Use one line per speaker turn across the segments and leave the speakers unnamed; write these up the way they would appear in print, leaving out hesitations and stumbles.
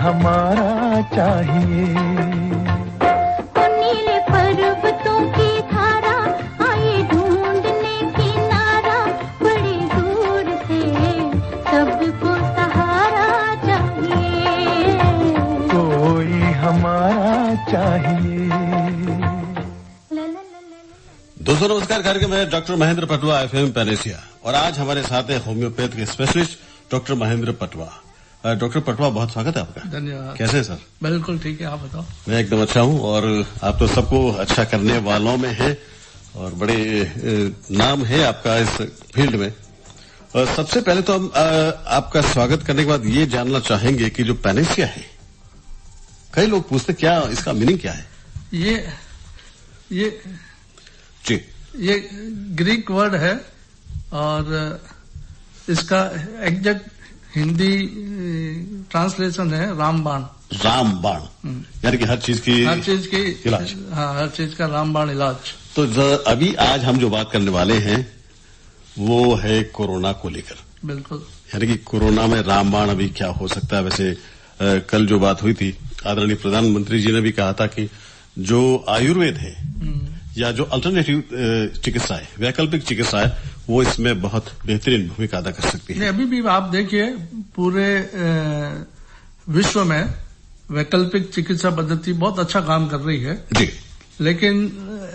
हमारा चाहिए।
नीले पर्वतों की धारा आए ढूंढने किनारा, बड़ी दूर से सबको सहारा चाहिए।
कोई हमारा चाहिए।
दोस्तों नमस्कार, कार्यक्रम है doctor Mahendra Patwa FM Panacea और आज हमारे साथ है होम्योपैथ के specialist doctor Mahendra Patwa. Doctor Patwa, बहुत स्वागत है आपका।
धन्यवाद।
कैसे हैं सर?
बिल्कुल ठीक है, आप बताओ।
मैं एकदम अच्छा हूं और आप तो सबको अच्छा करने वालों में है और बड़े नाम है आपका इस फील्ड में। और सबसे पहले तो हम आपका स्वागत करने के बाद ये जानना चाहेंगे कि जो पैनेसिया है, कई लोग पूछते क्या इसका मीनिंग क्या है?
ये ग्रीक वर्ड है और इसका एग्जैक्ट हिंदी ट्रांसलेशन है रामबाण। यानी कि हर चीज की इलाज। हाँ, हर चीज का रामबाण इलाज।
तो अभी आज हम जो बात करने वाले हैं वो है कोरोना को लेकर।
बिल्कुल।
यानी कि कोरोना में रामबाण अभी क्या हो सकता है। वैसे कल जो बात हुई थी, आदरणीय प्रधानमंत्री जी ने भी कहा था कि जो आयुर्वेद है या जो अल्टरनेटिव चिकित्सा है, वैकल्पिक चिकित्सा है, वो इसमें बहुत बेहतरीन भूमिका अदा कर सकती है।
अभी भी आप देखिए पूरे विश्व में वैकल्पिक चिकित्सा पद्धति बहुत अच्छा काम कर रही है
जी,
लेकिन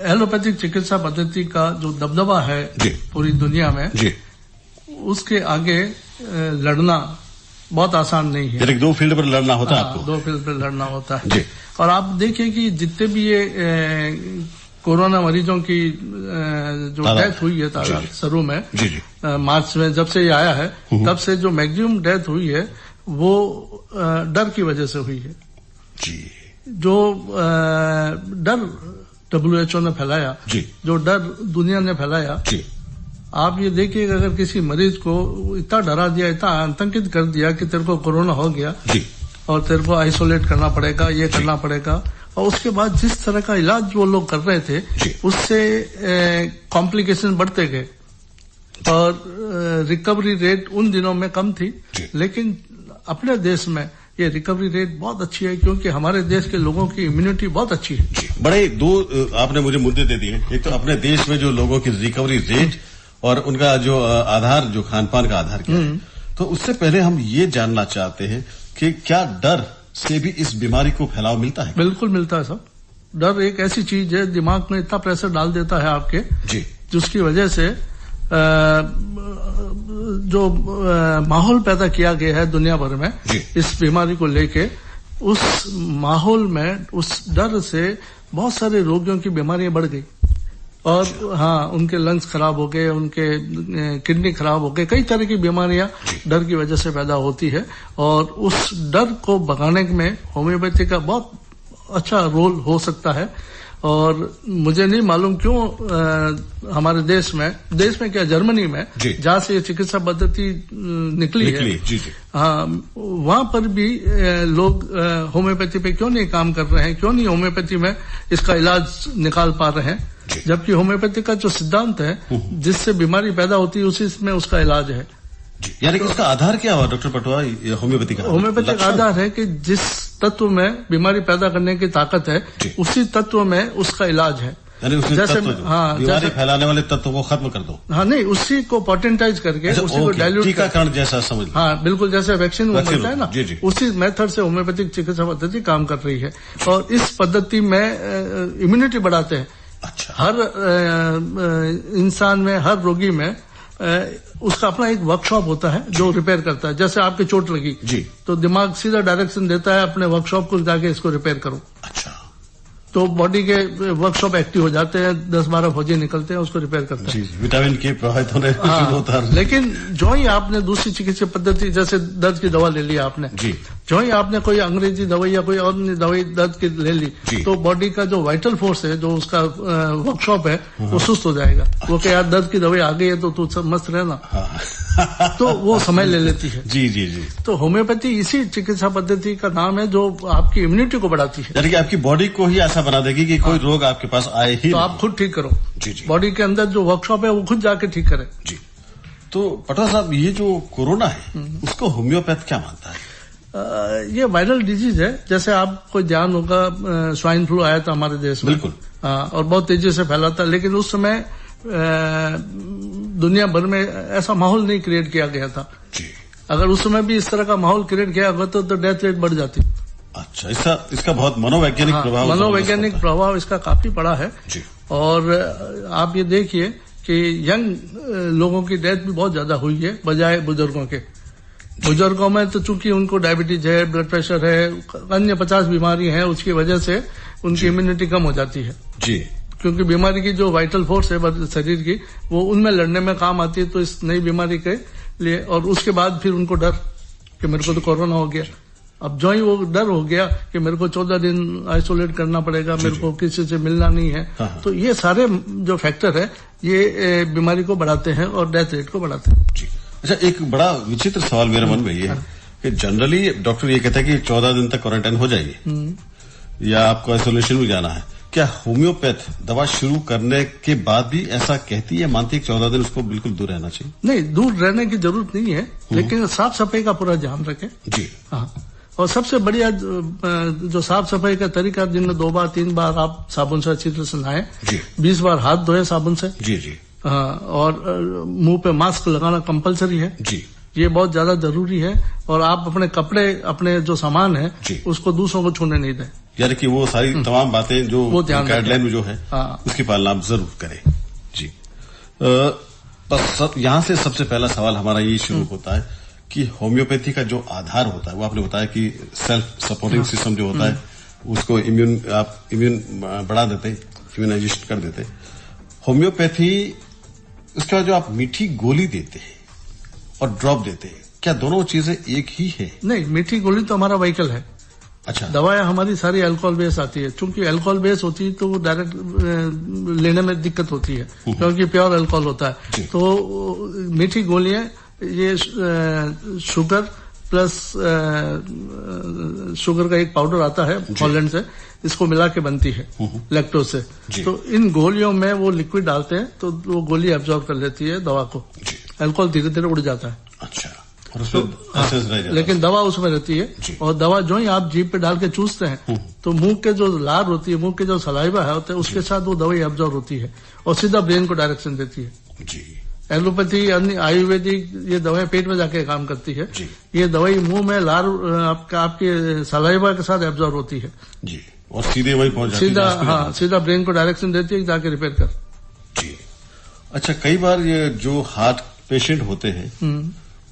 एलोपैथिक चिकित्सा पद्धति का जो दबदबा है जी पूरी दुनिया में जी, उसके आगे लड़ना बहुत आसान नहीं है।
यानी दो फील्ड पर लड़ना होता है आपको।
दो फील्ड पर लड़ना होता है जी। और आप देखिए कि जितने भी ये कोरोना मरीजों की जो डेथ हुई है तादाद शुरू में जी जी, मार्च में जब से ये आया है तब से जो मैक्सिमम डेथ हुई है वो डर की वजह से हुई है
जी।
जो डर WHO ने फैलाया जी, जो डर दुनिया ने फैलाया जी, आप ये देखिए अगर किसी मरीज को इतना डरा दिया, इतना आतंकित कर दिया कि तेरे को कोरोना हो गया जी और तेरे को आइसोलेट करना पड़ेगा, ये करना पड़ेगा, और उसके बाद जिस तरह का इलाज वो लोग कर रहे थे उससे कॉम्प्लिकेशन बढ़ते गए और रिकवरी रेट उन दिनों में कम थी। लेकिन अपने देश में ये रिकवरी रेट बहुत अच्छी है क्योंकि हमारे देश के लोगों की इम्यूनिटी बहुत अच्छी है।
बड़े दो आपने मुझे मुद्दे दे दिए। एक तो अपने देश में जो लोगों की रिकवरी रेट और उनका जो आधार, जो खान पान का आधार क्या है, तो उससे पहले हम ये जानना चाहते हैं कि क्या डर से भी इस बीमारी को फैलाव मिलता है? बिल्कुल
मिलता है साहब। डर एक ऐसी चीज है, दिमाग में इतना प्रेशर डाल देता है आपके जी, जिसकी वजह से जो माहौल पैदा किया गया है दुनिया भर में इस बीमारी को लेके, उस माहौल में उस डर से बहुत सारे रोगियों की बीमारियां बढ़ गई और हाँ, उनके लंग्स खराब हो गए, उनके किडनी खराब हो गए, कई तरह की बीमारियां डर की वजह से पैदा होती है। और उस डर को भगाने में होम्योपैथी का बहुत अच्छा रोल हो सकता है। और मुझे नहीं मालूम क्यों हमारे देश में क्या जर्मनी में जहाँ से ये चिकित्सा पद्धति निकली है जी जी, हाँ, वहां पर भी लोग होम्योपैथी पे क्यों नहीं काम कर रहे हैं, क्यों नहीं होम्योपैथी में इसका इलाज निकाल पा रहे हैं, जबकि होम्योपैथी का जो सिद्धांत है जिससे बीमारी पैदा होती है उसी में उसका इलाज है।
यानी कि उसका आधार क्या हुआ डॉक्टर पटवा होम्योपैथी का?
होम्योपैथी का आधार है कि जिस तत्व में बीमारी पैदा करने की ताकत है उसी तत्व में उसका इलाज है।
यानी उसी
जैसे
बीमारी फैलाने वाले तत्व को खत्म कर दो।
हाँ, नहीं, उसी को पोटेंटाइज करके उसी को डाइल्यूट,
टीकाकरण जैसा समझ।
हाँ बिल्कुल, जैसे वैक्सीन बनता है ना, उसी मेथड से होम्योपैथिक चिकित्सा पद्धति काम कर रही है। और इस पद्धति में इम्यूनिटी बढ़ाते हैं।
अच्छा।
हर इंसान में, हर रोगी में उसका अपना एक वर्कशॉप होता है जो रिपेयर करता है। जैसे आपके चोट लगी जी, तो दिमाग सीधा डायरेक्शन देता है अपने वर्कशॉप को जाके इसको रिपेयर करो।
अच्छा।
तो बॉडी के वर्कशॉप एक्टिव हो जाते हैं, 10-12 फौजी निकलते हैं, उसको रिपेयर करते हैं।
विटामिन के प्रभावित होने होता है।
लेकिन जो ही आपने दूसरी चिकित्सा पद्धति, जैसे दर्द की दवा ले ली आपने जी, जो ही आपने कोई अंग्रेजी दवाई या कोई और दवाई दर्द की ले ली, तो बॉडी का जो वाइटल फोर्स है, जो उसका वर्कशॉप है, वो सुस्त हो जाएगा। वो क्या यार दर्द की दवाई आ गई है तो तू सब मस्त रहना, तो वो समय ले लेती है।
जी जी जी।
तो होम्योपैथी इसी चिकित्सा पद्धति का नाम है जो आपकी इम्यूनिटी को बढ़ाती है।
यानी कि आपकी बॉडी को ही ऐसा बना देगी कि कोई रोग आपके पास आए ही
तो आप खुद ठीक करो।
जी जी।
बॉडी के अंदर जो वर्कशॉप है वो खुद जाके ठीक करे।
जी। तो पटवा साहब, ये जो कोरोना है उसको होम्योपैथ क्या मानता है?
ये वायरल डिजीज है। जैसे आपको ध्यान होगा, स्वाइन फ्लू आया था हमारे देश में।
बिल्कुल।
और बहुत तेजी से फैला था, लेकिन उस समय दुनिया भर में ऐसा माहौल नहीं क्रिएट किया गया था
जी।
अगर उस समय भी इस तरह का माहौल क्रिएट किया होता तो डेथ रेट बढ़ जाती।
अच्छा, इसका बहुत मनोवैज्ञानिक प्रभाव,
मनोवैज्ञानिक प्रभाव इसका काफी पड़ा है
जी।
और आप ये देखिए कि यंग लोगों की डेथ भी बहुत ज्यादा हुई है बजाय बुजुर्गों के। बुजुर्गों में तो चूंकि उनको डायबिटीज है, ब्लड प्रेशर है, अन्य 50 बीमारी है, उसकी वजह से उनकी इम्यूनिटी कम हो जाती है
जी।
क्योंकि बीमारी की जो वाइटल फोर्स है शरीर की, वो उनमें लड़ने में काम आती है। तो इस नई बीमारी के लिए, और उसके बाद फिर उनको डर कि मेरे को तो कोरोना हो गया। अब जो ही वो डर हो गया कि मेरे को 14 दिन आइसोलेट करना पड़ेगा, मेरे को किसी से मिलना नहीं है। तो ये सारे जो फैक्टर है ये बीमारी को बढ़ाते हैं और डेथ रेट को बढ़ाते हैं
जी। अच्छा, एक बड़ा विचित्र सवाल मेरे मन में ये है कि जनरली डॉक्टर ये कहता है कि 14 दिन तक क्वारंटाइन हो जाइए या आपको आइसोलेशन में जाना है। क्या होम्योपैथ दवा शुरू करने के बाद भी ऐसा कहती है, मानती है कि 14 दिन उसको बिल्कुल दूर रहना चाहिए?
नहीं, दूर रहने की जरूरत नहीं है, लेकिन साफ सफाई का पूरा ध्यान रखें जी। हाँ, और सबसे बढ़िया जो साफ सफाई का तरीका, दिन में 2 बार 3 बार आप साबुन से अच्छी तरह से नहाएं, 20 बार हाथ धोएं साबुन से जी जी। हाँ, और मुंह पे मास्क लगाना कंपलसरी है जी, ये बहुत ज्यादा जरूरी है। और आप अपने कपड़े, अपने जो सामान है उसको दूसरों को छूने नहीं दें,
यानी कि वो सारी तमाम बातें जो गाइडलाइन में जो है उसकी पालना आप जरूर करें जी। बस यहाँ से सबसे पहला सवाल हमारा ये शुरू होता है कि होम्योपैथी का जो आधार होता है, वो आपने बताया कि सेल्फ सपोर्टिंग सिस्टम जो होता है उसको इम्यून बढ़ा देते, इम्यूनाइजेशन कर देते। होम्योपैथी, उसके बाद जो आप मीठी गोली देते हैं और ड्रॉप देते हैं, क्या दोनों चीजें एक ही है? नहीं,
मीठी गोली तो हमारा व्हीकल है।
अच्छा,
दवाएं हमारी सारी अल्कोहल बेस आती है। चूंकि अल्कोहल बेस होती है तो वो डायरेक्ट लेने में दिक्कत होती है क्योंकि प्योर अल्कोहल होता है। तो मीठी गोलियां ये शुगर प्लस शुगर का एक पाउडर आता है हॉलैंड से, इसको मिला के बनती है लैक्टोज से। तो इन गोलियों में वो लिक्विड डालते हैं तो वो गोली एब्जॉर्ब कर लेती है दवा को, अल्कोहल धीरे धीरे उड़ जाता है।
अच्छा,
लेकिन दवा उसमें रहती है। और दवा जो ही आप जीभ पे डाल के चूसते हैं तो मुंह के जो लार होती है, मुंह के जो सलाइवा है होता है, उसके साथ वो दवाई एब्जॉर्ब होती है और सीधा ब्रेन को डायरेक्शन देती है जी। एलोपैथी, अन्य आयुर्वेदिक, ये दवाएं पेट में जाके काम करती है। ये दवाई मुंह में लार आपके सलाइवा के साथ एब्जॉर्ब होती है
जी, और सीधे वही पहुंच जाती है।
सीधा, हाँ, सीधा ब्रेन को डायरेक्शन देती है जाके रिपेयर कर
जी। अच्छा, कई बार ये जो हार्ट पेशेंट होते हैं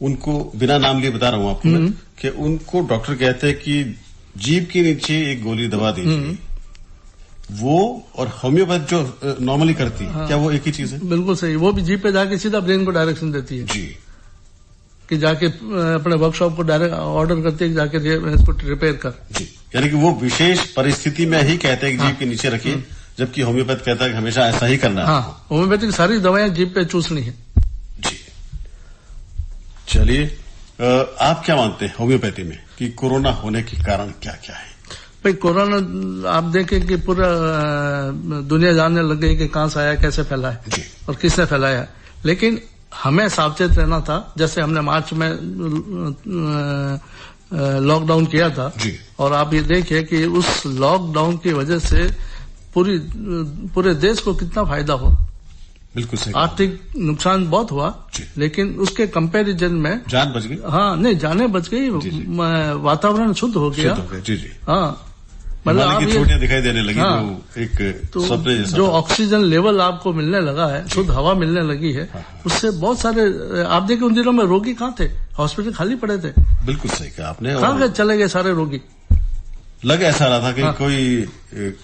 उनको, बिना नाम लिए बता रहा हूं आपको मैं, कि उनको डॉक्टर कहते हैं कि जीभ के नीचे एक गोली दवा दीजिए, वो और होम्योपैथ जो नॉर्मली करती है, क्या वो एक ही चीज है?
बिल्कुल सही, वो भी जीभ पे जाके सीधा ब्रेन को डायरेक्शन देती है जी, कि जाके अपने वर्कशॉप को डायरेक्ट ऑर्डर करते हैं जाके इसको रिपेयर कर
जी। यानी कि वो विशेष परिस्थिति में ही कहते हैं कि जीभ के नीचे रखिए, जबकि होम्योपैथ कहता है कि हमेशा ऐसा ही करना है।
हाँ, होम्योपैथिक सारी दवाएं जीभ पे चूसनी है
जी। चलिए, आप क्या मानते हैं होम्योपैथी में कि कोरोना होने के कारण क्या क्या है?
भाई, कोरोना आप देखें कि पूरा दुनिया जानने लग गई कि कहां से आया, कैसे फैला है जी, और किसने फैलाया है। लेकिन हमें सावचेत रहना था। जैसे हमने मार्च में लॉकडाउन किया था जी, और आप ये देखिए कि उस लॉकडाउन की वजह से पूरे देश को कितना फायदा हुआ।
बिल्कुल सही,
आर्थिक नुकसान बहुत हुआ, लेकिन उसके कंपैरिजन में
जान बच गई।
हाँ, नहीं, जाने बच गई, वातावरण शुद्ध हो गया
जी जी।
हाँ,
मतलब आप छोटियां दिखाई देने लगी।
हाँ,
तो
जो ऑक्सीजन लेवल आपको मिलने लगा है, शुद्ध हवा मिलने लगी है, उससे बहुत सारे, आप देखिए उन दिनों में रोगी कहाँ थे, हॉस्पिटल खाली पड़े थे।
बिल्कुल सही कहा आपने।
कहाँ चले गए सारे रोगी?
लग ऐसा रहा था कि कोई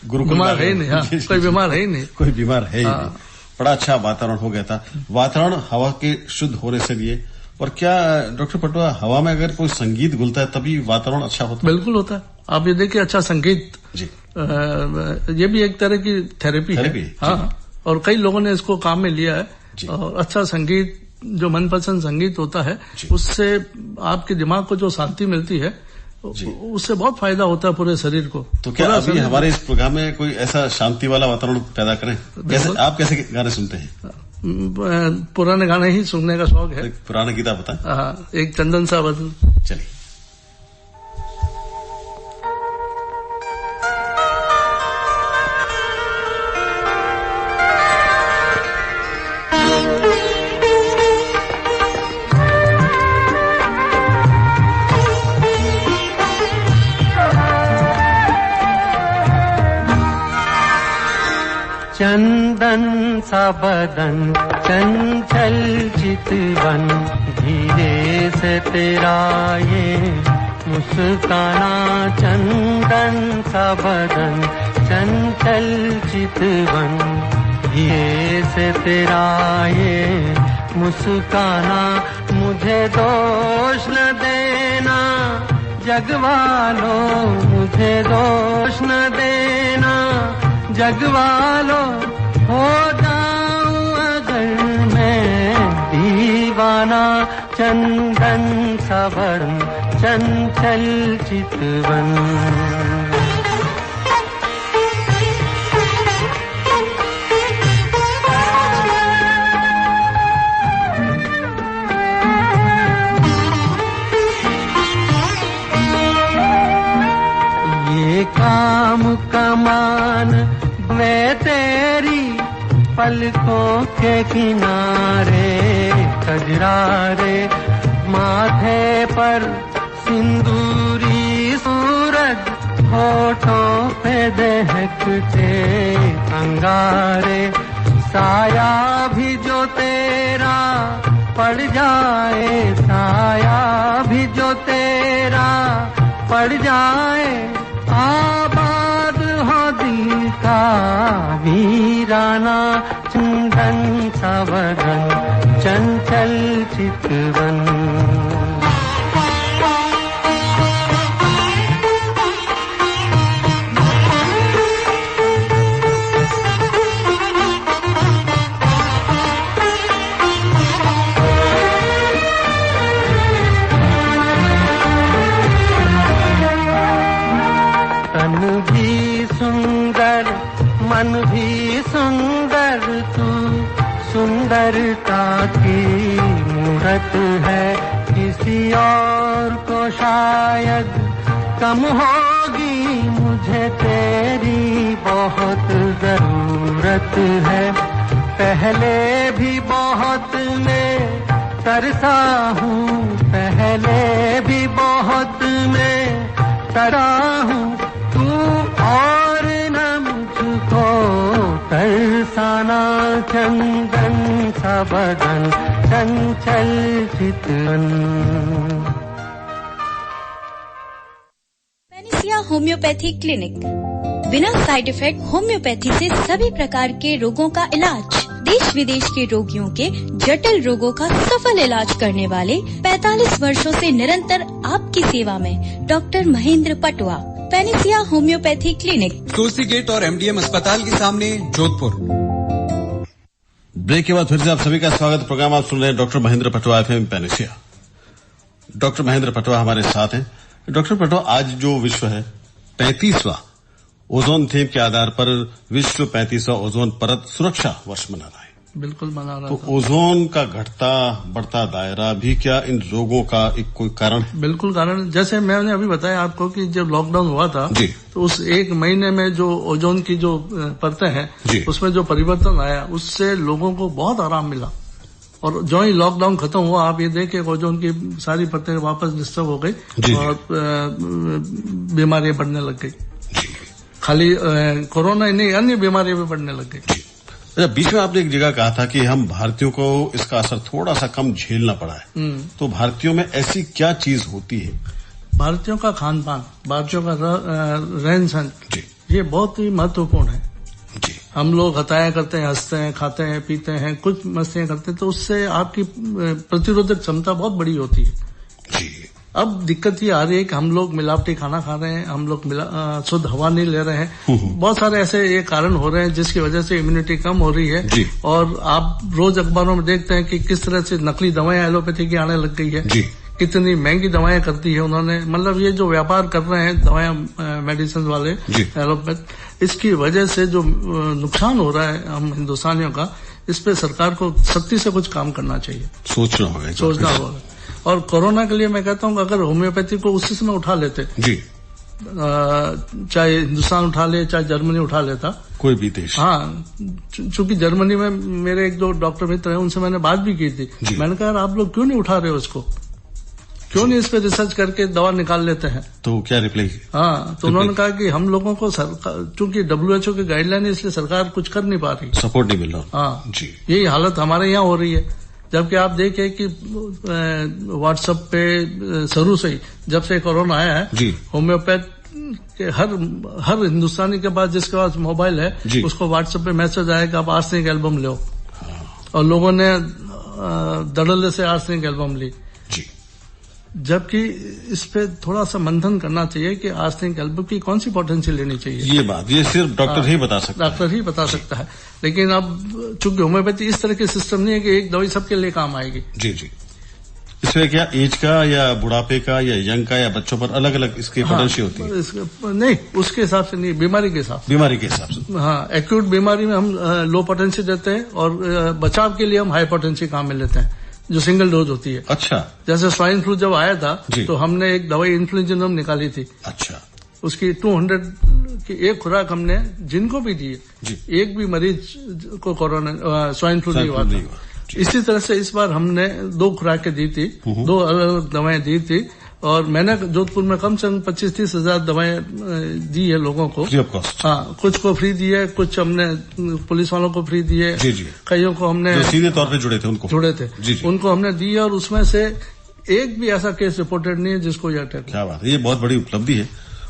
गुरुकुल
बीमार है ही नहीं। हाँ, कोई बीमार है ही नहीं,
कोई बीमार है ही नहीं। बड़ा अच्छा वातावरण हो गया था। वातावरण हवा के शुद्ध होने से लिए। और क्या डॉक्टर पटवा, हवा में अगर कोई संगीत घुलता है तभी वातावरण अच्छा होता है? बिल्कुल होता है। आप ये देखिए, अच्छा संगीत जी, ये भी एक तरह की थेरेपी है। हाँ, और कई लोगों ने इसको काम में लिया है। और अच्छा संगीत, जो मनपसंद संगीत होता है, उससे आपके दिमाग को जो शांति मिलती है, उससे बहुत फायदा होता है पूरे शरीर को। तो क्या अभी हमारे इस प्रोग्राम में कोई ऐसा शांति वाला वातावरण पैदा करें? कैसे, आप कैसे गाने सुनते हैं? पुराने गाने ही सुनने का शौक है। पुराने गीता बताएं। हाँ, एक चंदन सा बदल। चलिए।
चंदन सा बदन चंचल चितवन, धीरे से तेरा ये मुस्काना, चंदन सा बदन चंचल चितवन, धीरे से तेरा ये मुस्काना, मुझे दोष न देना जगवालों, मुझे दोष न देना जगवालों, हो जाऊं अगर मैं दीवाना, चंदन सा बदन चंचल चितवन। काम कमान मैं तेरी पलकों के किनारे, कजरारे माथे पर सिंदूरी सूरज, होठों पे दहकते अंगारे, साया भी जो तेरा पड़ जाए, साया भी जो तेरा पड़ जाए, आबाद हो दिल का वीराना, चंदन सा बदन चंचल चितवन। मन भी सुंदर, तू सुंदरता की मूरत है, किसी और को शायद कम होगी, मुझे तेरी बहुत जरूरत है, पहले भी बहुत मैं तरसा हूँ, पहले भी बहुत मैं तरा हूँ, तू और न मुझको तरसाना, चंदन सा बदन चंचल चितवन।
पेनिसिया होम्योपैथी क्लिनिक, बिना साइड इफेक्ट होम्योपैथी से सभी प्रकार के रोगों का इलाज, देश विदेश के रोगियों के जटिल रोगों का सफल इलाज करने वाले 45 वर्षों से निरंतर आपकी सेवा में doctor Mahendra Patwa, Panacea homeopathy clinic,
Tulsi gate और एमडीएम अस्पताल के सामने, जोधपुर।
ब्रेक के बाद फिर से आप सभी का स्वागत। प्रोग्राम आप सुन रहे हैं doctor Mahendra Patwa, FM Panacea. Doctor Mahendra Patwa हमारे साथ हैं। डॉक्टर पटवा, आज जो विश्व है 35वां ओजोन थीम के आधार पर विश्व 35वां ओजोन परत सुरक्षा वर्ष मना रहा है।
बिल्कुल मना रहा
तो
था।
ओजोन का घटता बढ़ता दायरा भी क्या इन रोगों का एक कोई कारण है?
बिल्कुल कारण, जैसे मैंने अभी बताया आपको कि जब लॉकडाउन हुआ था
जी,
तो उस एक महीने में जो ओजोन की जो परतें हैं उसमें जो परिवर्तन आया, उससे लोगों को बहुत आराम मिला। और जो ही लॉकडाउन खत्म हुआ, आप ये देखें ओजोन की सारी परतें वापस डिस्टर्ब हो गई और बीमारियां बढ़ने लग गई। खाली कोरोना ही नहीं, अन्य बीमारियां भी बढ़ने लग गई।
बीच में आपने एक जगह कहा था कि हम भारतीयों को इसका असर थोड़ा सा कम झेलना पड़ा है, तो भारतीयों में ऐसी क्या चीज होती है?
भारतीयों का खान पान, भारतीयों का रहन सहन, ये बहुत ही महत्वपूर्ण है। हम लोग हताया करते हैं, हंसते हैं, खाते हैं, पीते हैं, कुछ मस्तियां करते हैं, तो उससे आपकी प्रतिरोधक क्षमता बहुत बड़ी होती है। अब दिक्कत ये आ रही है कि हम लोग मिलावटी खाना खा रहे हैं, हम लोग शुद्ध हवा नहीं ले रहे हैं, बहुत सारे ऐसे ये कारण हो रहे हैं जिसकी वजह से इम्यूनिटी कम हो रही है। और आप रोज अखबारों में देखते हैं कि किस तरह से नकली दवाएं एलोपैथी की आने लग गई है, कितनी महंगी दवाएं करती है उन्होंने। मतलब ये जो व्यापार कर रहे हैं दवाएं मेडिसिन वाले एलोपैथ, इसकी वजह से जो नुकसान हो रहा है हम हिंदुस्तानियों का, इस पे सरकार को सख्ती से कुछ काम करना चाहिए, सोचना होगा। और कोरोना के लिए मैं कहता हूँ अगर होम्योपैथी को उसी समय उठा लेते, चाहे हिंदुस्तान उठा ले, चाहे जर्मनी उठा लेता, कोई भी देश। हाँ, चूंकि जर्मनी में मेरे एक दो डॉक्टर मित्र हैं, उनसे मैंने बात भी की थी। मैंने कहा आप लोग क्यों नहीं उठा रहे हो इसको, क्यों नहीं इस पे रिसर्च करके दवा निकाल लेते हैं?
तो क्या रिप्लाई?
हाँ, तो उन्होंने कहा कि हम लोगों को चूंकि WHO की गाइडलाइन है इसलिए सरकार कुछ कर नहीं पा रही,
सपोर्ट नहीं मिल रहा।
हाँ
जी,
यही हालत हमारे यहाँ हो रही है। जबकि आप देखें कि व्हाट्सएप पे शुरू से ही जब से कोरोना आया है
जी,
होम्योपैथ के हर हिंदुस्तानी के पास जिसके पास मोबाइल है उसको व्हाट्सएप पे मैसेज आएगा आप आर्सेनिक एल्बम लो। और लोगों ने धड़ल्ले से आर्सेनिक एल्बम ली।
जी,
जबकि इस पे थोड़ा सा मंथन करना चाहिए कि आर्सेनिक एल्बम की कौन सी पोटेंशियल लेनी चाहिए।
ये सिर्फ डॉक्टर ही बता सकता है।
डॉक्टर ही बता सकता है। लेकिन अब चूंकि होम्योपैथी इस तरह के सिस्टम नहीं है कि एक दवाई सबके लिए काम आएगी।
जी जी, इसमें क्या एज का या बुढ़ापे का या यंग का या बच्चों पर अलग अलग इसकी पोटेंशियल होती है?
नहीं, उसके हिसाब से नहीं, बीमारी के हिसाब से। हाँ, एक्यूट बीमारी में हम लो पोटेंशियल देते हैं और बचाव के लिए हम हाई पोटेंशियल काम में लेते हैं जो सिंगल डोज होती है।
अच्छा,
जैसे स्वाइन फ्लू जब आया था तो हमने एक दवाई इन्फ्लुएंजा निकाली थी।
अच्छा,
उसकी 200 की एक खुराक हमने जिनको भी दी है, एक भी मरीज को कोरोना स्वाइन फ्लू नहीं हुआ था। इसी तरह से इस बार हमने 2 खुराकें दी थी, 2 अलग अलग दवाएं दी थी और मैंने जोधपुर में कम से कम 25-30 हजार दवाएं दी है लोगों को
फ्री ऑफ कॉस्ट।
हाँ, कुछ को फ्री दी है, कुछ हमने पुलिस वालों को फ्री दी है, कईयों को हमने
सीधे तौर पे जुड़े थे
उनको हमने दी और उसमें से एक भी ऐसा केस रिपोर्टेड नहीं है जिसको यह अटैक।
क्या बात है, ये बहुत बड़ी उपलब्धि है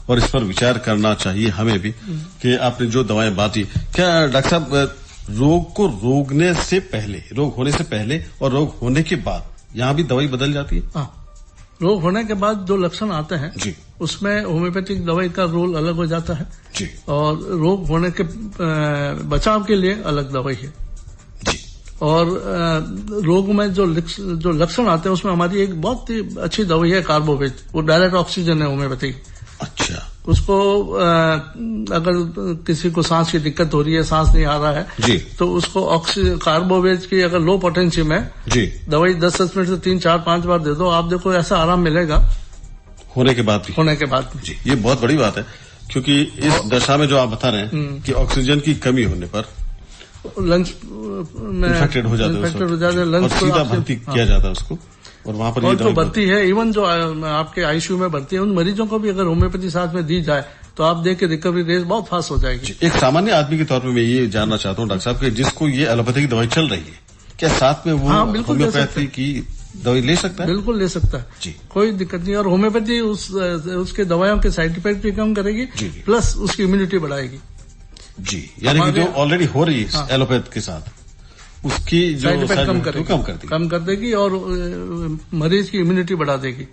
और इस पर विचार करना चाहिए हमें भी कि आपने जो दवाएं बांटी। क्या डॉक्टर साहब रोग को रोकने से पहले, रोग होने से पहले और रोग होने के बाद यहाँ भी दवाई बदल जाती है?
हाँ, रोग होने के बाद जो लक्षण आते हैं
जी,
उसमें होम्योपैथिक दवाई का रोल अलग हो जाता है
जी,
और रोग होने के बचाव के लिए अलग दवाई है
जी।
और रोग में जो लक्षण आते हैं उसमें हमारी एक बहुत ही अच्छी दवाई है कार्बोवेज, वो डायरेक्ट ऑक्सीजन है होम्योपैथिक।
अच्छा,
उसको अगर किसी को सांस की दिक्कत हो रही है, सांस नहीं आ रहा है
जी,
तो उसको कार्बोवेज की अगर लो पोटेंशियल में
जी
दवाई 10 मिनट से 3-4-5 बार दे दो, आप देखो ऐसा आराम मिलेगा
होने के बाद भी। जी, ये बहुत बड़ी बात है क्योंकि इस दशा में जो आप बता रहे हैं कि ऑक्सीजन की कमी होने पर
लंग्स में
इन्फेक्टेड हो जाते हैं, लंग्स को सीधा भर्ती किया जाता है उसको और वहां पर
और जो भर्ती है, इवन जो आपके आईसीयू में भर्ती है, उन मरीजों को भी अगर होम्योपैथी साथ में दी जाए तो आप देख के रिकवरी रेट बहुत फास्ट हो जाएगी।
एक सामान्य आदमी के तौर पर मैं ये जानना चाहता हूँ डॉक्टर साहब कि जिसको ये एलोपैथी की दवाई चल रही है, क्या साथ में वो होम्योपैथी की दवाई ले सकता है?
बिल्कुल ले सकता है जी, कोई दिक्कत नहीं। और होम्योपैथी उसके दवाइयों के साइड इफेक्ट भी कम करेगी, प्लस उसकी इम्यूनिटी बढ़ाएगी।
जी, यानी कि जो ऑलरेडी हो रही है एलोपैथ के साथ उसकी जो
साइड इफेक्ट कम कर देगी और मरीज की इम्यूनिटी बढ़ा देगी।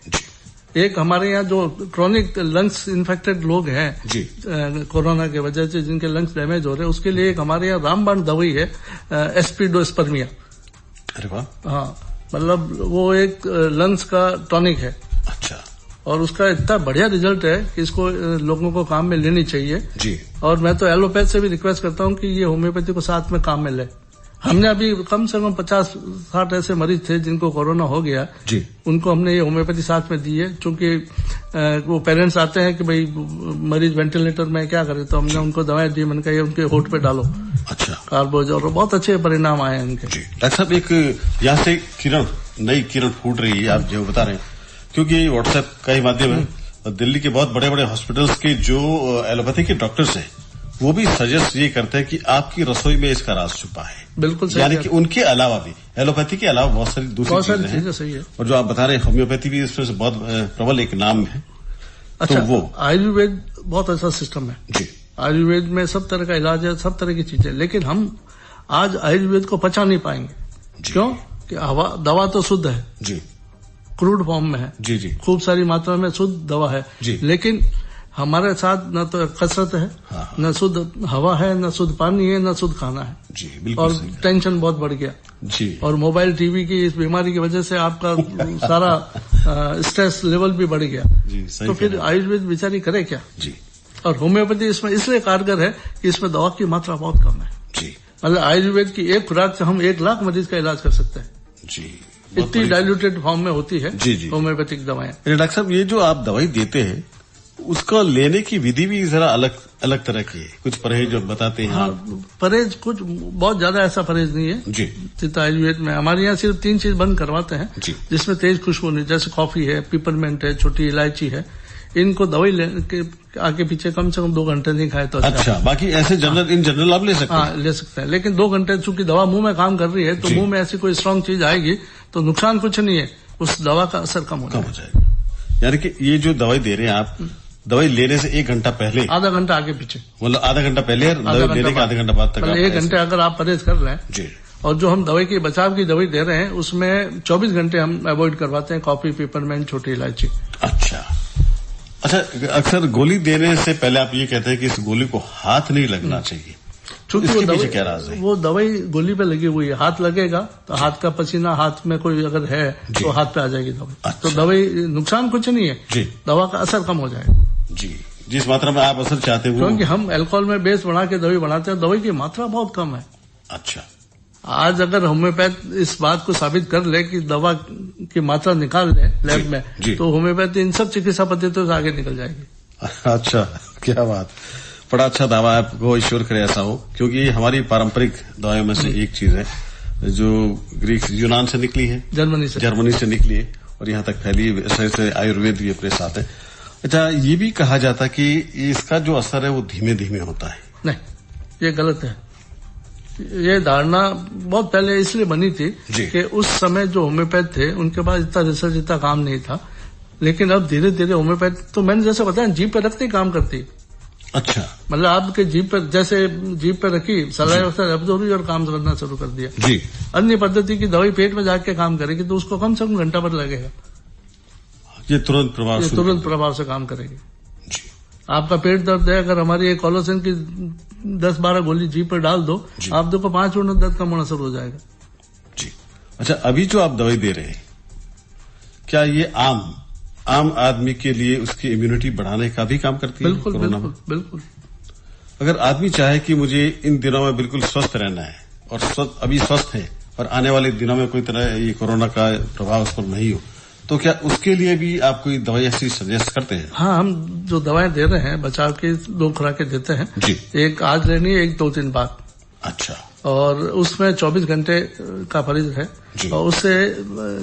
एक हमारे यहाँ जो क्रॉनिक लंग्स इन्फेक्टेड लोग हैं कोरोना की वजह से, जिनके लंग्स डैमेज हो रहे हैं, उसके लिए एक हमारे यहाँ रामबाण दवाई है एस्पिडोस्पर्मिया।
अरे वाह।
हाँ, मतलब वो एक लंग्स का टॉनिक है।
अच्छा,
और उसका इतना बढ़िया रिजल्ट है कि इसको लोगों को काम में लेनी चाहिए
जी।
और मैं तो एलोपैथ से भी रिक्वेस्ट करता हूँ कि ये होम्योपैथी को साथ में काम में ले। हमने अभी कम से कम 50-60 ऐसे मरीज थे जिनको कोरोना हो गया
जी, उनको
हमने ये होम्योपैथी साथ में दी है। चूंकि वो पेरेंट्स आते हैं कि भाई मरीज वेंटिलेटर में क्या करे, तो हमने उनको दवाएं दी, मैंने कहा ये उनके होठ पे डालो।
अच्छा,
कार्बोज, और बहुत अच्छे परिणाम आए हैं उनके।
डॉक्टर साहब, एक यहाँ से नई किरण फूट रही है, आप जो बता रहे हैं, क्योंकि व्हाट्सएप का ही माध्यम है। दिल्ली के बहुत बड़े बड़े हॉस्पिटल्स के जो एलोपैथी के डॉक्टर्स हैं वो भी सजेस्ट ये करते हैं कि आपकी रसोई में इसका राज छुपा है।
बिल्कुल सही,
यानी कि उनके अलावा भी एलोपैथी के अलावा बहुत सारी दूसरी चीजें
सही है।
और जो आप बता रहे हैं होम्योपैथी भी इसमें से बहुत प्रबल एक नाम है।
अच्छा,
तो वो
आयुर्वेद बहुत अच्छा सिस्टम है जी। आयुर्वेद में सब तरह का इलाज है, सब तरह की चीजें, लेकिन हम आज आयुर्वेद को पचा नहीं पाएंगे। क्यों? कि दवा तो शुद्ध है
जी,
क्रूड फॉर्म में है
जी जी,
खूब सारी मात्रा में शुद्ध दवा है
जी,
लेकिन हमारे साथ न तो कसरत है, न शुद्ध हवा है, न शुद्ध पानी है, न शुद्ध खाना है
जी, बिल्कुल।
और टेंशन बहुत बढ़ गया
जी, और
मोबाइल टीवी की इस बीमारी की वजह से आपका सारा स्ट्रेस लेवल भी बढ़ गया
जी,
तो फिर आयुर्वेद बेचारी करे क्या
जी।
और होम्योपैथी इसमें इसलिए कारगर है कि इसमें दवा की मात्रा बहुत कम है
जी।
मतलब आयुर्वेद की एक खुराक से हम 1 लाख मरीज का इलाज कर सकते हैं
जी।
इतनी डाइल्यूटेड फॉर्म में होती है
जी जी
होम्योपैथिक दवाएं।
डॉक्टर साहब, ये जो आप दवाई देते हैं उसका लेने की विधि भी जरा अलग तरह की है, कुछ परहेज जो बताते हैं।
हाँ, परहेज कुछ बहुत ज्यादा ऐसा परहेज नहीं है
जी।
सिद्ध आयुर्वेद में हमारे यहाँ सिर्फ 3 चीज बंद करवाते हैं
जी।
जिसमें तेज खुशबू नहीं, जैसे कॉफी है, पिपरमेंट है, छोटी इलायची है। इनको दवाई के आगे पीछे कम से कम 2 घंटे नहीं खाए तो
अच्छा। बाकी ऐसे इन जनरल आप ले सकते हैं?
हाँ, ले सकते हैं, लेकिन 2 घंटे चूंकि दवा मुंह में काम कर रही है तो मुंह में ऐसी कोई स्ट्रांग चीज आएगी तो नुकसान कुछ नहीं है, उस दवा का असर कम हो जाएगा।
यानी कि ये जो दवाई दे रहे हैं आप, दवाई लेने से 1 घंटा पहले,
आधा घंटा आगे पीछे,
मतलब आधा घंटा पहले, दवाई लेने के आधा घंटा बाद तक
1 घंटे अगर आप परहेज कर लें
जी।
और जो हम दवाई की बचाव की दवाई दे रहे हैं उसमें 24 घंटे हम अवॉइड करवाते हैं कॉफी, पिपरमेंट, छोटी इलायची।
अच्छा। अक्सर गोली देने से पहले आप ये कहते हैं कि इस गोली को हाथ नहीं लगना चाहिए,
क्योंकि
इसके पीछे क्या राज है?
वो दवाई गोली पे लगी हुई है, हाथ लगेगा तो हाथ का पसीना, हाथ में कोई अगर है तो हाथ पे आ जाएगी दवाई।
अच्छा।
तो दवाई नुकसान कुछ नहीं है
जी,
दवा का असर कम हो जाएगा
जी, जिस मात्रा में आप असर चाहते हो।
क्योंकि हम अल्कोहल में बेस बना के दवाई बनाते हैं, दवाई की मात्रा बहुत कम है।
अच्छा।
आज अगर होम्योपैथ इस बात को साबित कर ले कि दवा की मात्रा निकाल ले लैब में, तो होम्योपैथ इन सब चिकित्सा पद्धतियों से आगे निकल जाएगी।
अच्छा, क्या बात, बड़ा अच्छा दावा है, आपको ईश्वर करे ऐसा हो, क्योंकि हमारी पारंपरिक दवाइयों में से एक चीज है जो ग्रीक यूनान से निकली है, जर्मनी से निकली है और यहाँ तक फैली है, से आयुर्वेद भी अपने साथ है। अच्छा, ये भी कहा जाता कि इसका जो असर है वो धीमे धीमे होता है।
नहीं, ये गलत है। ये धारणा बहुत पहले इसलिए बनी थी कि उस समय जो होम्योपैथ थे उनके पास इतना रिसर्च, इतना काम नहीं था, लेकिन अब धीरे धीरे होम्योपैथ, तो मैंने जैसे बताया, जीभ पे रखते ही काम करती।
अच्छा।
मतलब आपके जीभ पे, जैसे जीभ पे रखी, सलाइवा से एब्जॉर्ब हुई और काम करना शुरू कर दिया जी। अन्य पद्धति की दवाई पेट में जाके काम करेगी तो उसको कम से कम घंटा भर लगेगा, ये तुरंत प्रभाव से काम करेगी। आपका पेट दर्द है, अगर हमारी एक कोलोसिन की 10-12 गोली जीभ पर डाल दो, आप देखो 5 मिनट दर्द कम होना शुरू हो जाएगा
जी। अच्छा, अभी जो आप दवाई दे रहे हैं, क्या ये आम आदमी के लिए उसकी इम्यूनिटी बढ़ाने का भी काम करती है?
बिल्कुल।
अगर आदमी चाहे कि मुझे इन दिनों में बिल्कुल स्वस्थ रहना है और अभी स्वस्थ है और आने वाले दिनों में कोई तरह ये कोरोना का प्रभाव उस पर नहीं हो, तो क्या उसके लिए भी आप कोई दवाई ऐसी सजेस्ट करते हैं?
हाँ, हम जो दवाएं दे रहे हैं बचाव की 2 खुराकें देते हैं जी। एक आज लेनी है, एक 2-3 बाद।
अच्छा। और
उसमें 24 घंटे का फर्ज है और उससे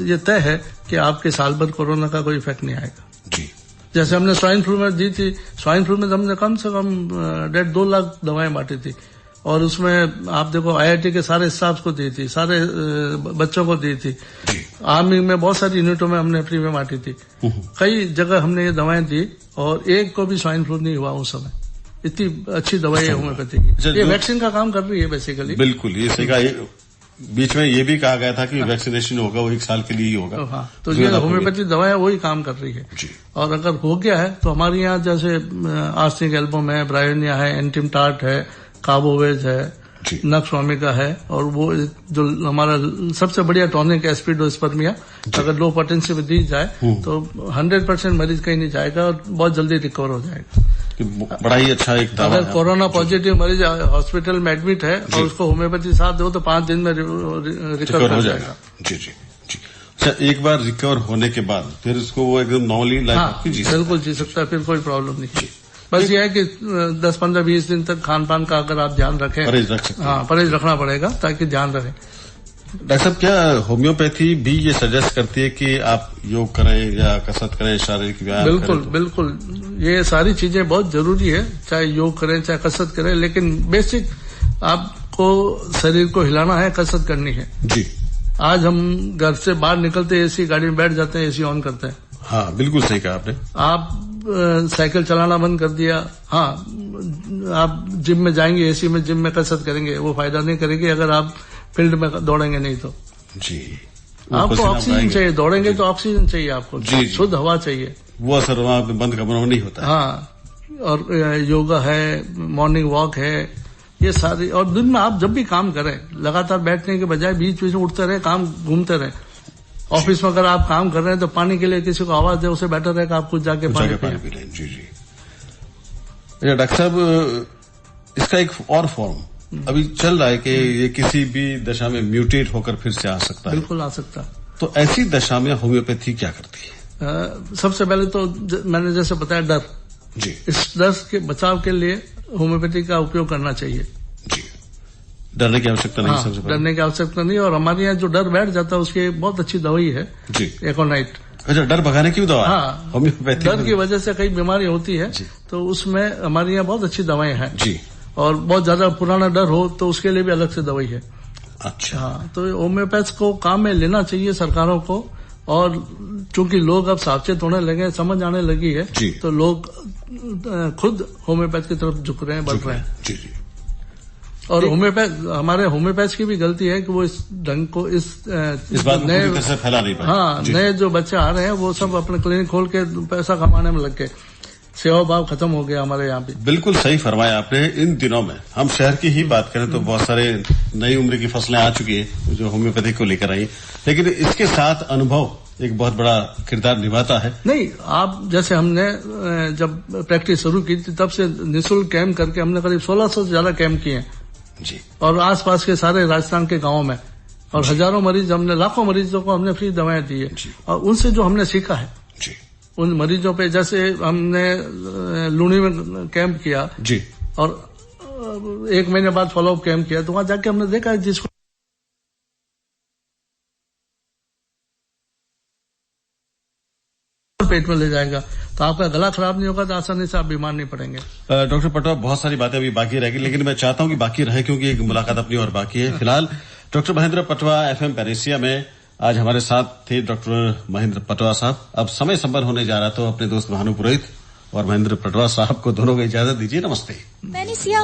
ये तय है कि आपके साल भर कोरोना का कोई इफेक्ट नहीं आएगा जी। जैसे हमने स्वाइन फ्लू में दी थी, स्वाइन फ्लू में हमने कम से कम 1.5-2 लाख दवाएं बांटी थी और उसमें आप देखो IIT के सारे स्टाफ को दी थी, सारे बच्चों को दी थी, आर्मी में बहुत सारी यूनिटों में हमने फ्री में बांटी थी। कई जगह हमने ये दवाएं दी और एक को भी स्वाइन फ्लू नहीं हुआ उस समय। इतनी अच्छी दवाई है होम्योपैथी की। ये वैक्सीन का काम कर रही है बेसिकली।
बिल्कुल, ये सही कहा। बीच में ये भी कहा गया था कि वैक्सीनेशन होगा वो 1 साल के लिए ही होगा।
हाँ, तो ये होम्योपैथी दवाएं वही काम कर रही है जी। और अगर हो गया है तो हमारे यहाँ जैसे आर्सेनिक एल्बम है, ब्रायोनिया है, एंटिमटार्ट है, काबोवेज है, नक्सवामी का है, और वो जो हमारा सबसे बढ़िया टॉनिक एस्पिडोस्पर्मिया, अगर लो पोटेंसी में दी जाए तो 100% मरीज कहीं नहीं जाएगा और बहुत जल्दी रिकवर हो जाएगा।
बड़ा ही अच्छा एक दवा है।
अगर कोरोना पॉजिटिव मरीज हॉस्पिटल में एडमिट है और उसको होम्योपैथी साथ दो तो 5 दिन में रिकवर हो जाएगा
जी जी जी। अच्छा, एक बार रिकवर होने के बाद फिर उसको वो एकदम नॉर्मली लाइफ
बिल्कुल जी सकता है, फिर कोई प्रॉब्लम नहीं। बस ये है कि 10, 15, 20 दिन तक खान पान का अगर आप ध्यान रखें,
परहेज रख सकते हैं।
हाँ, परहेज रखना पड़ेगा ताकि ध्यान रहे।
डॉक्टर साहब, क्या होम्योपैथी भी ये सजेस्ट करती है कि आप योग करें या कसरत करें, शारीरिक व्यायाम
बिल्कुल करें? बिल्कुल, ये सारी चीजें बहुत जरूरी है, चाहे योग करें चाहे कसरत करें, लेकिन बेसिक आपको शरीर को हिलाना है, कसरत करनी है जी। आज हम घर से बाहर निकलते एसी गाड़ी में बैठ जाते हैं, एसी ऑन करते हैं।
हाँ, बिल्कुल सही कहा आपने।
आप साइकिल चलाना बंद कर दिया, हाँ, आप जिम में जाएंगे, एसी में जिम में कसरत करेंगे, वो फायदा नहीं करेगी अगर आप फील्ड में दौड़ेंगे नहीं तो जी। आपको ऑक्सीजन चाहिए, दौड़ेंगे तो ऑक्सीजन चाहिए आपको जी, शुद्ध हवा चाहिए,
वो असर वहां पे बंद कमरों में नहीं होता है।
हाँ, और योगा है, मॉर्निंग वॉक है, ये सारी, और दिन में आप जब भी काम करें लगातार बैठने के बजाय बीच बीच में उठते रहे, काम घूमते रहे। ऑफिस में अगर आप काम कर रहे हैं तो पानी के लिए किसी को आवाज दे, उसे बेटर रहेगा आप कुछ जाके पानी पी लें।
जी जी। डॉक्टर साहब, इसका एक और फॉर्म अभी चल रहा है कि ये किसी भी दशा में म्यूटेट होकर फिर से आ सकता है।
बिल्कुल आ सकता है।
तो ऐसी दशा में होम्योपैथी क्या करती है?
सबसे पहले तो मैंने जैसे बताया, डर जी, इस डर के बचाव के लिए होम्योपैथी का उपयोग करना चाहिए
जी। डरने की आवश्यकता नहीं। सबसे पहले
डरने की आवश्यकता नहीं, और हमारे यहाँ जो डर बैठ जाता है उसकी बहुत अच्छी दवाई है
जी,
एकोनाइट।
अच्छा, डर भगाने की भी दवा?
हाँ,
होम्योपैथी
डर की वजह से कई बीमारी होती है, तो उसमें हमारे यहाँ बहुत अच्छी दवाएं हैं
जी।
और बहुत ज्यादा पुराना डर हो तो उसके लिए भी अलग से दवाई है।
अच्छा,
हाँ, तो होम्योपैथ को काम में लेना चाहिए सरकारों को, और चूंकि लोग अब सावचेत होने लगे, समझ आने लगी है, तो लोग खुद होम्योपैथ की तरफ झुक रहे हैं, बढ़ रहे हैं।
जी जी।
और हमारे होम्योपैथ की भी गलती है कि वो इस ढंग को इस
बात को पूरी तरह से फैला नहीं पाए।
हाँ, नए जो बच्चे आ रहे हैं वो सब अपने क्लिनिक खोल के पैसा कमाने में लग गए, सेवा भाव खत्म हो गया हमारे यहाँ पे।
बिल्कुल सही फरमाया आपने। इन दिनों में हम शहर की ही बात करें तो बहुत सारे नई उम्र की फसलें आ चुकी है जो होम्योपैथी को लेकर आई, लेकिन इसके साथ अनुभव एक बहुत बड़ा किरदार निभाता है।
नहीं, आप जैसे हमने जब प्रैक्टिस शुरू की थी तब से निःशुल्क कैंप करके हमने करीब 1600 से ज्यादा कैंप किए
जी,
और आसपास के सारे राजस्थान के गांवों में, और हजारों मरीज, हमने लाखों मरीजों को हमने फ्री दवाएं दी है, और उनसे जो हमने सीखा है
जी,
उन मरीजों पे, जैसे हमने लूनी में कैंप किया
जी,
और 1 महीने बाद फॉलोअप कैंप किया, तो वहां जाके हमने देखा जिसको पेट में ले जाएगा तो आपका गला खराब नहीं होगा, तो आसानी से आप बीमार नहीं पड़ेंगे।
डॉक्टर पटवा, बहुत सारी बातें अभी बाकी रहेगी, लेकिन मैं चाहता हूं कि बाकी रहे क्योंकि एक मुलाकात अपनी और बाकी है। फिलहाल डॉक्टर महेंद्र पटवा FM पैरेसिया में आज हमारे साथ थे डॉक्टर महेंद्र पटवा साहब। अब समय संपन्न होने जा रहा, तो अपने दोस्त भानु पुरोहित और महेंद्र पटवा साहब को दोनों को इजाजत दीजिए। नमस्ते।